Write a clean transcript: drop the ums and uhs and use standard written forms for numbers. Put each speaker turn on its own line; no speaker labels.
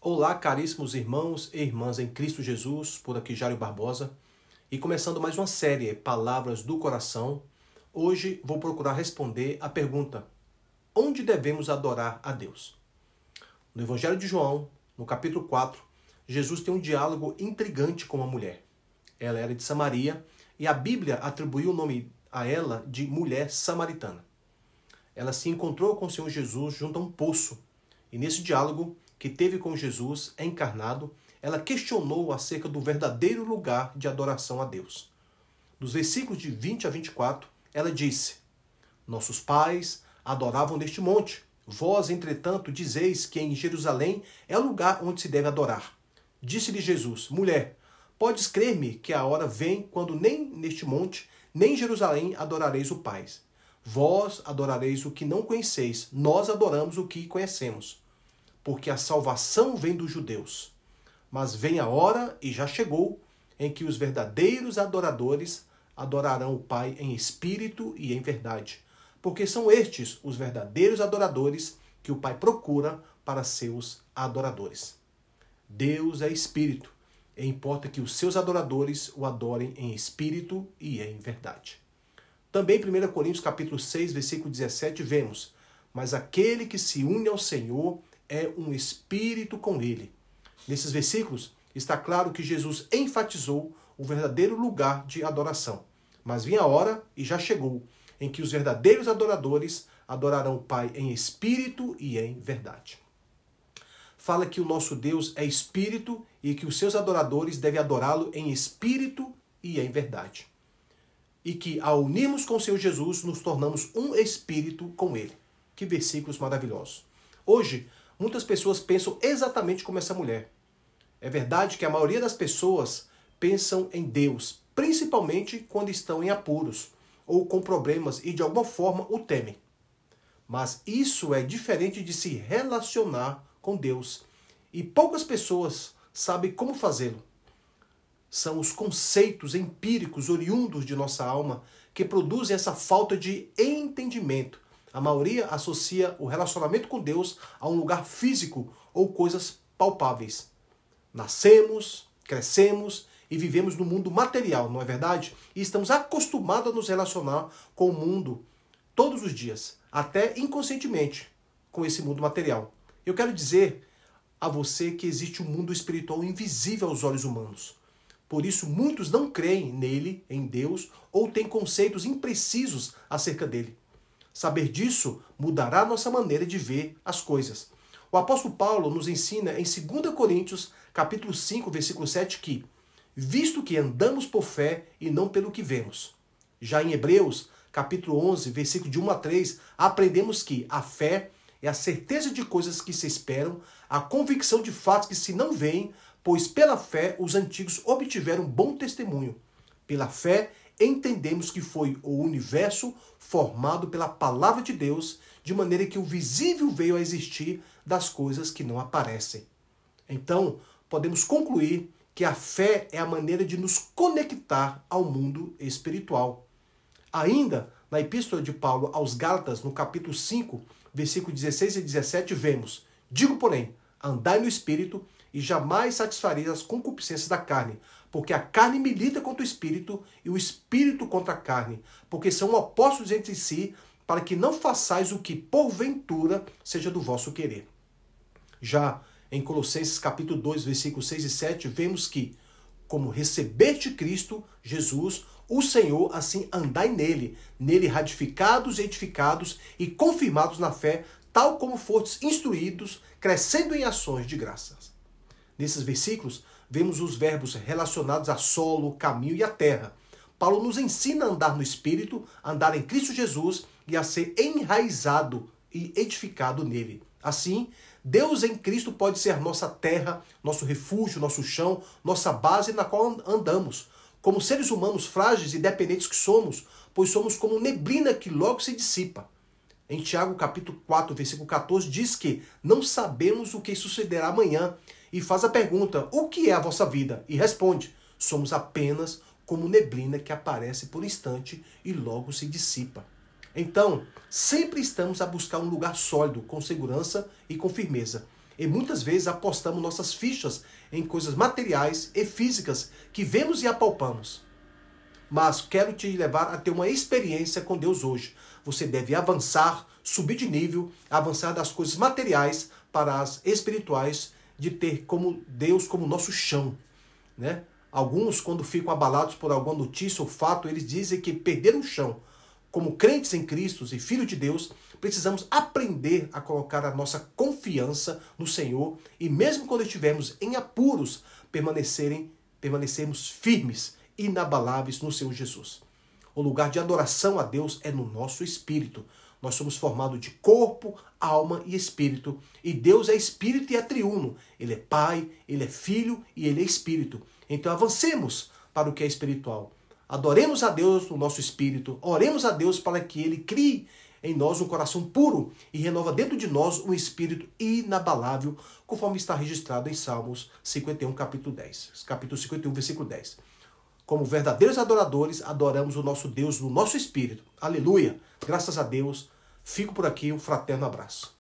Olá, caríssimos irmãos e irmãs em Cristo Jesus, por aqui Jário Barbosa. E começando mais uma série, Palavras do Coração, hoje vou procurar responder a pergunta: onde devemos adorar a Deus? No Evangelho de João, no capítulo 4, Jesus tem um diálogo intrigante com uma mulher. Ela era de Samaria e a Bíblia atribuiu o nome a ela de mulher samaritana. Ela se encontrou com o Senhor Jesus junto a um poço e nesse diálogo que teve com Jesus encarnado, ela questionou acerca do verdadeiro lugar de adoração a Deus. Nos versículos de 20 a 24, ela disse: nossos pais adoravam neste monte. Vós, entretanto, dizeis que em Jerusalém é o lugar onde se deve adorar. Disse-lhe Jesus: mulher, podes crer-me que a hora vem quando nem neste monte, nem em Jerusalém adorareis o Pai. Vós adorareis o que não conheceis, nós adoramos o que conhecemos. Porque a salvação vem dos judeus. Mas vem a hora, e já chegou, em que os verdadeiros adoradores adorarão o Pai em espírito e em verdade. Porque são estes os verdadeiros adoradores que o Pai procura para seus adoradores. Deus é espírito, e importa que os seus adoradores o adorem em espírito e em verdade. Também em 1 Coríntios capítulo 6, versículo 17, vemos: mas aquele que se une ao Senhor é um espírito com ele. Nesses versículos está claro que Jesus enfatizou o verdadeiro lugar de adoração. Mas vinha a hora, e já chegou, em que os verdadeiros adoradores adorarão o Pai em espírito e em verdade. Fala que o nosso Deus é espírito e que os seus adoradores devem adorá-lo em espírito e em verdade. E que ao unirmos com o Senhor Jesus, nos tornamos um espírito com ele. Que versículos maravilhosos. Hoje, muitas pessoas pensam exatamente como essa mulher. É verdade que a maioria das pessoas pensam em Deus, principalmente quando estão em apuros ou com problemas e de alguma forma o temem. Mas isso é diferente de se relacionar com Deus. E poucas pessoas sabem como fazê-lo. São os conceitos empíricos oriundos de nossa alma que produzem essa falta de entendimento. A maioria associa o relacionamento com Deus a um lugar físico ou coisas palpáveis. Nascemos, crescemos e vivemos no mundo material, não é verdade? E estamos acostumados a nos relacionar com o mundo todos os dias, até inconscientemente, com esse mundo material. Eu quero dizer a você que existe um mundo espiritual invisível aos olhos humanos. Por isso, muitos não creem nele, em Deus, ou têm conceitos imprecisos acerca dele. Saber disso mudará nossa maneira de ver as coisas. O apóstolo Paulo nos ensina em 2 Coríntios, capítulo 5, versículo 7, que visto que andamos por fé e não pelo que vemos. Já em Hebreus, capítulo 11, versículo de 1 a 3, aprendemos que a fé é a certeza de coisas que se esperam, a convicção de fatos que se não veem, pois pela fé os antigos obtiveram bom testemunho. Pela fé entendemos que foi o universo formado pela palavra de Deus, de maneira que o visível veio a existir das coisas que não aparecem. Então, podemos concluir que a fé é a maneira de nos conectar ao mundo espiritual. Ainda, na Epístola de Paulo aos Gálatas, no capítulo 5, versículos 16 e 17, vemos: digo, porém, andai no Espírito e jamais satisfareis as concupiscências da carne, porque a carne milita contra o Espírito e o Espírito contra a carne, porque são opostos entre si, para que não façais o que porventura seja do vosso querer. Já em Colossenses capítulo 2, versículos 6 e 7, vemos que, como recebeste Cristo, Jesus, o Senhor, assim andai nele ratificados, edificados e confirmados na fé, tal como fostes instruídos, crescendo em ações de graças. Nesses versículos, vemos os verbos relacionados a solo, caminho e a terra. Paulo nos ensina a andar no Espírito, a andar em Cristo Jesus e a ser enraizado e edificado nele. Assim, Deus em Cristo pode ser nossa terra, nosso refúgio, nosso chão, nossa base na qual andamos. Como seres humanos frágeis e dependentes que somos, pois somos como neblina que logo se dissipa. Em Tiago capítulo 4, versículo 14, diz que não sabemos o que sucederá amanhã, e faz a pergunta: o que é a vossa vida? E responde: somos apenas como neblina que aparece por instante e logo se dissipa. Então, sempre estamos a buscar um lugar sólido, com segurança e com firmeza. E muitas vezes apostamos nossas fichas em coisas materiais e físicas que vemos e apalpamos. Mas quero te levar a ter uma experiência com Deus hoje. Você deve avançar, subir de nível, avançar das coisas materiais para as espirituais, de ter como Deus como nosso chão, né? Alguns, quando ficam abalados por alguma notícia ou fato, eles dizem que perderam o chão. Como crentes em Cristo e filhos de Deus, precisamos aprender a colocar a nossa confiança no Senhor e mesmo quando estivermos em apuros, permanecermos firmes, inabaláveis no Senhor Jesus. O lugar de adoração a Deus é no nosso espírito. Nós somos formados de corpo, alma e espírito. E Deus é espírito e é triuno. Ele é Pai, Ele é Filho e Ele é Espírito. Então avancemos para o que é espiritual. Adoremos a Deus no nosso espírito. Oremos a Deus para que Ele crie em nós um coração puro e renova dentro de nós um espírito inabalável, conforme está registrado em Salmos 51, capítulo 10. Capítulo 51, versículo 10. Como verdadeiros adoradores, adoramos o nosso Deus no nosso espírito. Aleluia! Graças a Deus. Fico por aqui. Um fraterno abraço.